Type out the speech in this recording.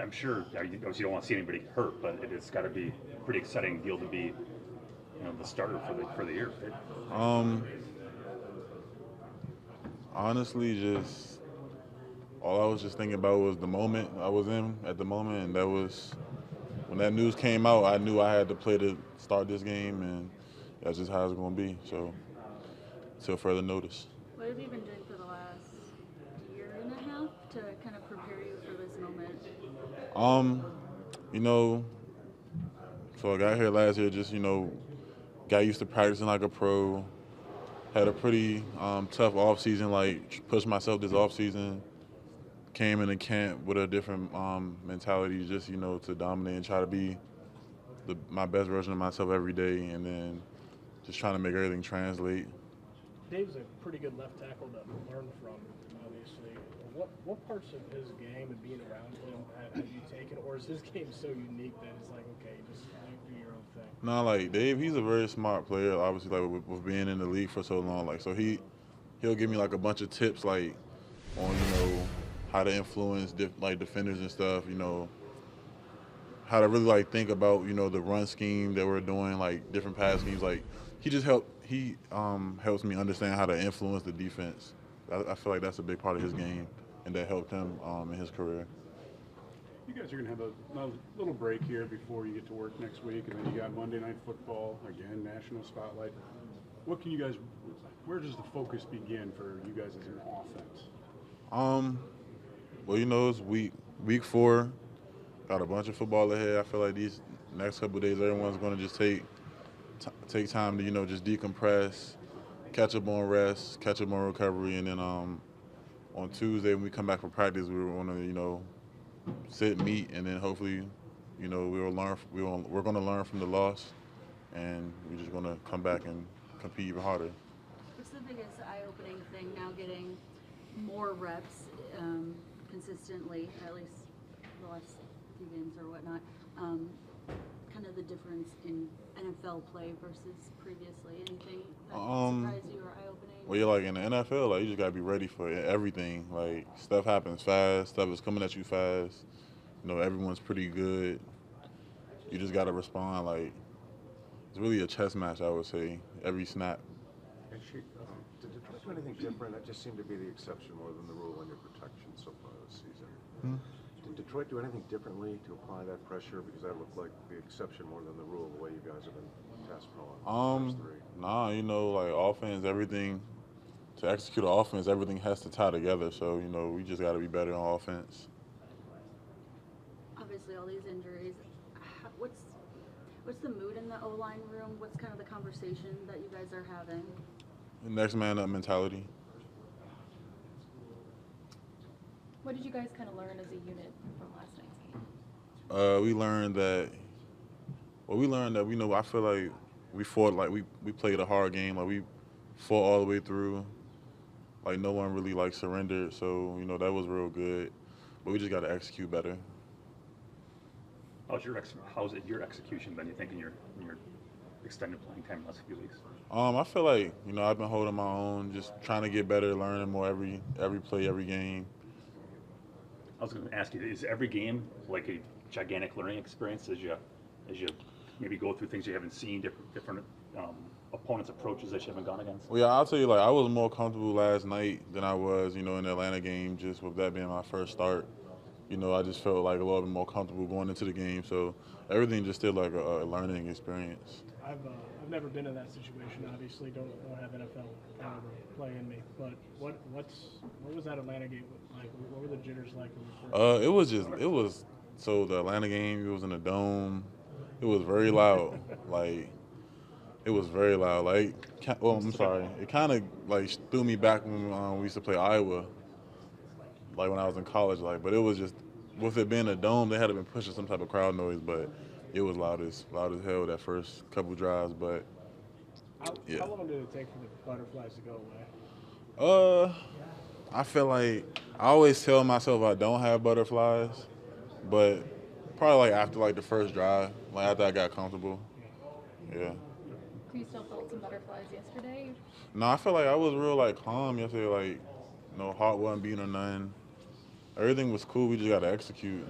I'm sure you don't want to see anybody hurt, but it's got to be a pretty exciting deal to be the starter for the year. Right? Um, Honestly, just all I was just thinking about was the moment I was in at the moment, and that was when that news came out. I knew I had to play to start this game, and that's just how it's going to be. So, till further notice. What have you been doing for the last year and a half to kind of prepare you for this moment? Um, you know, so I got here last year. Just got used to practicing like a pro. Had a pretty tough off season. Like pushed myself this off season. Came into camp with a different mentality, just to dominate and try to be my best version of myself every day, and then just trying to make everything translate. Dave's a pretty good left tackle to learn from, obviously. What parts of his game and being around him have you taken, or is his game so unique that it's like, okay, just do your own thing? No, like Dave, he's a very smart player. Obviously, like with being in the league for so long, like so he'll give me like a bunch of tips, like on how to influence like defenders and stuff. How to really like think about the run scheme that we're doing, like different pass schemes. Like he helps me understand how to influence the defense. I feel like that's a big part of his game, and that helped him in his career. You guys are going to have a little break here before you get to work next week, and then you got Monday Night Football, again, national spotlight. Where does the focus begin for you guys as an offense? Well, it's week 4. Got a bunch of football ahead. I feel like these next couple of days, everyone's going to just take time to just decompress, catch up on rest, catch up on recovery, and then on Tuesday when we come back for practice, we want to sit, meet, and then hopefully we're going to learn from the loss, and we're just going to come back and compete even harder. What's the biggest eye-opening thing now, getting more reps consistently, at least the last few games or whatnot, kind of the difference in NFL play versus previously? Anything that surprised you or eye-opening? Well, you're like in the NFL, like you just gotta be ready for everything. Like stuff happens fast, stuff is coming at you fast. Everyone's pretty good. You just gotta respond. Like it's really a chess match, I would say. Every snap. Did Detroit do anything different? That just seemed to be the exception more than the rule on your protection so far this season. Did Detroit do anything differently to apply that pressure? Because that looked like the exception more than the rule, the way you guys have been tasked on the first 3. Nah, like offense, everything to execute an offense, everything has to tie together. So we just got to be better on offense. Obviously, all these injuries. What's the mood in the O-line room? What's kind of the conversation that you guys are having? The next man up mentality. What did you guys kind of learn as a unit from last night's game? We learned that. I feel like we fought, like we played a hard game. Like we fought all the way through. Like no one really like surrendered. So that was real good. But we just got to execute better. How's your execution been? You think in your extended playing time the last few weeks? I feel like I've been holding my own, just trying to get better, learning more every play, every game. I was going to ask you: is every game like a gigantic learning experience as you maybe go through things you haven't seen, different opponents' approaches that you haven't gone against? Well, yeah, I'll tell you, like I was more comfortable last night than I was, in the Atlanta game, just with that being my first start. I just felt like a little bit more comfortable going into the game. So everything just still like a learning experience. I've never been in that situation. Obviously, don't have NFL caliber play in me. But what was that Atlanta game like? What were the jitters like? So the Atlanta game, it was in a dome. It was very loud. It was very loud. I'm sorry. It kind of like threw me back when we used to play Iowa. Like when I was in college, but it was just, with it being a dome, they had to been pushing some type of crowd noise, but it was loud as hell that first couple drives. But yeah. How long did it take for the butterflies to go away? I feel like I always tell myself I don't have butterflies, but probably after the first drive, after I got comfortable. Yeah. So you still felt some butterflies yesterday? No, I feel like I was real calm yesterday. No heart wasn't beating or nothing. Everything was cool. We just got to execute.